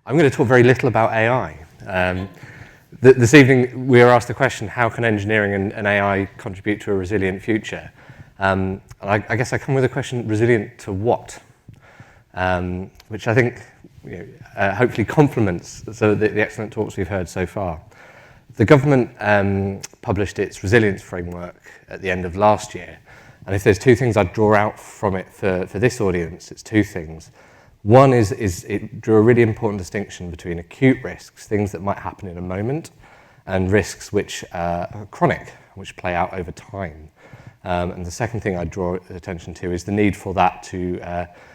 I'm going to talk very little about AI. This evening, we are asked the question, how can engineering and AI contribute to a resilient future? I guess I come with a question, resilient to what? Which I think hopefully complements the excellent talks we've heard so far. The government published its resilience framework at the end of last year. And if there's two things I'd draw out from it for this audience, it's two things. One is it drew a really important distinction between acute risks, things that might happen in a moment, and risks which are chronic, which play out over time. And the second thing I'd draw attention to is the need for that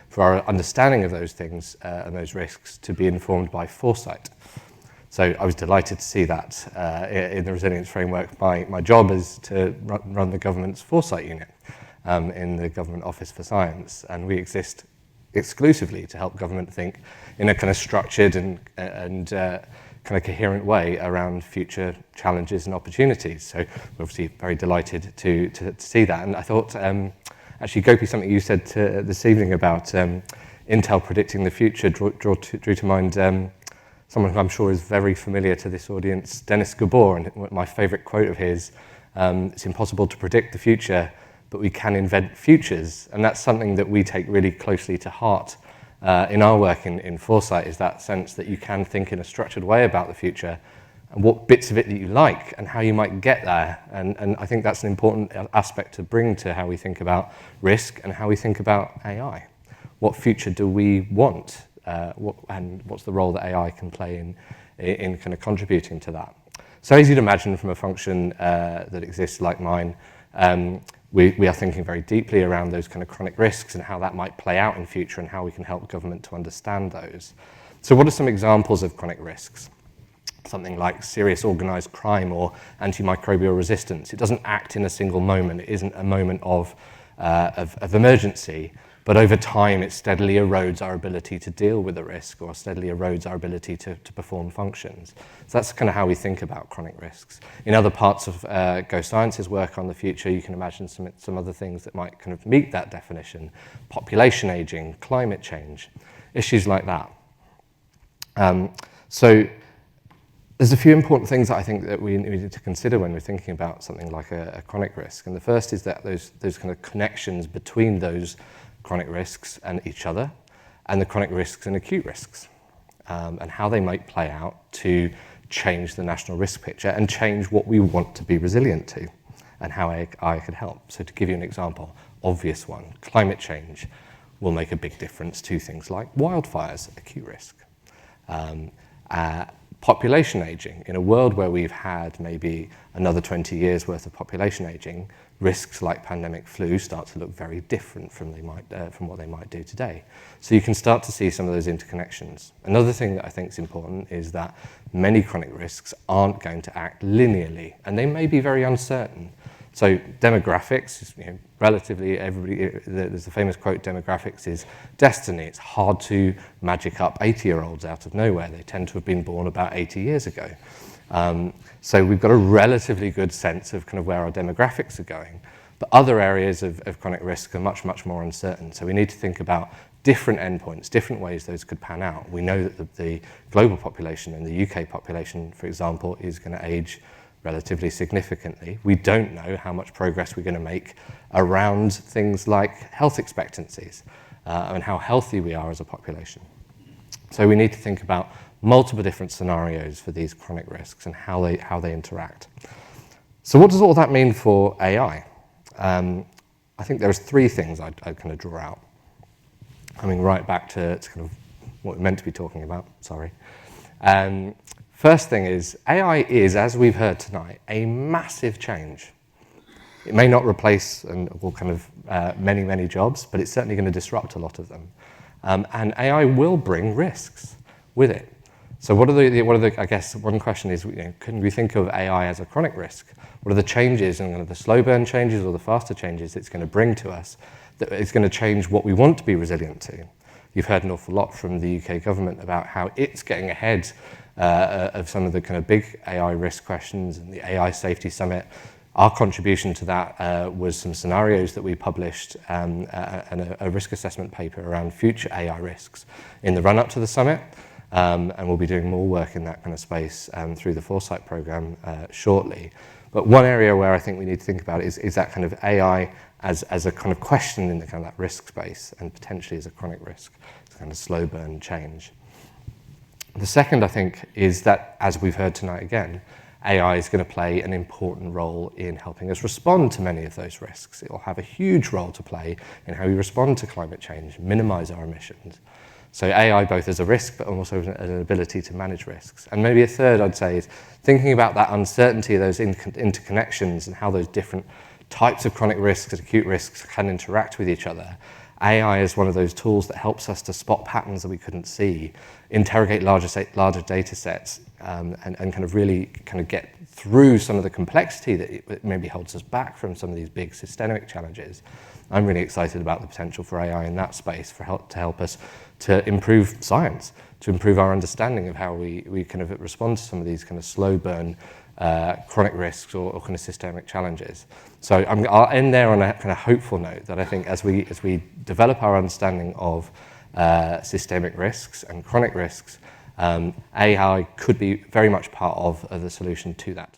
for our understanding of those things and those risks to be informed by foresight. So I was delighted to see that in the resilience framework. My job is to run the government's foresight unit in the Government Office for Science, and we exist exclusively to help government think in a kind of structured and kind of coherent way around future challenges and opportunities. So we're obviously very delighted to see that. And I thought, actually, Gopi, something you said this evening about Intel predicting the future drew to mind someone who I'm sure is very familiar to this audience, Dennis Gabor, and my favourite quote of his, it's impossible to predict the future, but we can invent futures. And that's something that we take really closely to heart in our work in Foresight, is that sense that you can think in a structured way about the future and what bits of it that you like and how you might get there. And I think that's an important aspect to bring to how we think about risk and how we think about AI. What future do we want? And what's the role that AI can play in kind of contributing to that? So as you'd imagine from a function that exists like mine, we are thinking very deeply around those kind of chronic risks and how that might play out in future and how we can help government to understand those. So what are some examples of chronic risks? Something like serious organised crime or antimicrobial resistance. It doesn't act in a single moment. It isn't a moment of emergency, but over time it steadily erodes our ability to deal with the risk or steadily erodes our ability to perform functions. So that's kind of how we think about chronic risks. In other parts of Go Science's work on the future, you can imagine some other things that might kind of meet that definition. Population aging, climate change, issues like that. So there's a few important things that I think that we need to consider when we're thinking about something like a chronic risk. And the first is that those kind of connections between those chronic risks and each other, and the chronic risks and acute risks, and how they might play out to change the national risk picture and change what we want to be resilient to, and how AI could help. So to give you an example, obvious one, climate change will make a big difference to things like wildfires, acute risk. Population aging, in a world where we've had maybe another 20 years worth of population aging, risks like pandemic flu start to look very different from what they might do today. So you can start to see some of those interconnections. Another thing that I think is important is that many chronic risks aren't going to act linearly, and they may be very uncertain. So demographics, relatively there's a famous quote, demographics is destiny. It's hard to magic up 80-year-olds out of nowhere. They tend to have been born about 80 years ago. So we've got a relatively good sense of kind of where our demographics are going. But other areas of chronic risk are much, much more uncertain. So we need to think about different endpoints, different ways those could pan out. We know that the global population and the UK population, for example, is going to age relatively significantly. We don't know how much progress we're going to make around things like health expectancies and how healthy we are as a population. So we need to think about multiple different scenarios for these chronic risks and how they interact. So what does all that mean for AI? I think there's three things I'd kind of draw out. Coming right back to kind of what we're meant to be talking about, sorry. First thing is, AI is, as we've heard tonight, a massive change. It may not replace all kind of many, many jobs, but it's certainly going to disrupt a lot of them. And AI will bring risks with it. So what are the I guess one question is, can we think of AI as a chronic risk? What are the changes and the slow burn changes or the faster changes it's going to bring to us that it's going to change what we want to be resilient to? You've heard an awful lot from the UK government about how it's getting ahead of some of the kind of big AI risk questions and the AI Safety Summit. Our contribution to that was some scenarios that we published and a risk assessment paper around future AI risks in the run-up to the summit. and we'll be doing more work in that kind of space through the Foresight program shortly. But one area where I think we need to think about is that kind of AI as a kind of question in the kind of that risk space, and potentially as a chronic risk, it's kind of slow burn change. The second, I think, is that, as we've heard tonight again, AI is going to play an important role in helping us respond to many of those risks. It will have a huge role to play in how we respond to climate change, minimize our emissions. So AI both as a risk, but also as an ability to manage risks. And maybe a third, I'd say, is thinking about that uncertainty of those interconnections and how those different types of chronic risks and acute risks can interact with each other. AI is one of those tools that helps us to spot patterns that we couldn't see, interrogate larger data sets, and kind of really kind of get through some of the complexity that maybe holds us back from some of these big systemic challenges. I'm really excited about the potential for AI in that space to help us to improve science, to improve our understanding of how we kind of respond to some of these kind of slow burn chronic risks or kind of systemic challenges. So I'll end there on a kind of hopeful note that I think as we develop our understanding of systemic risks and chronic risks, AI could be very much part of the solution to that.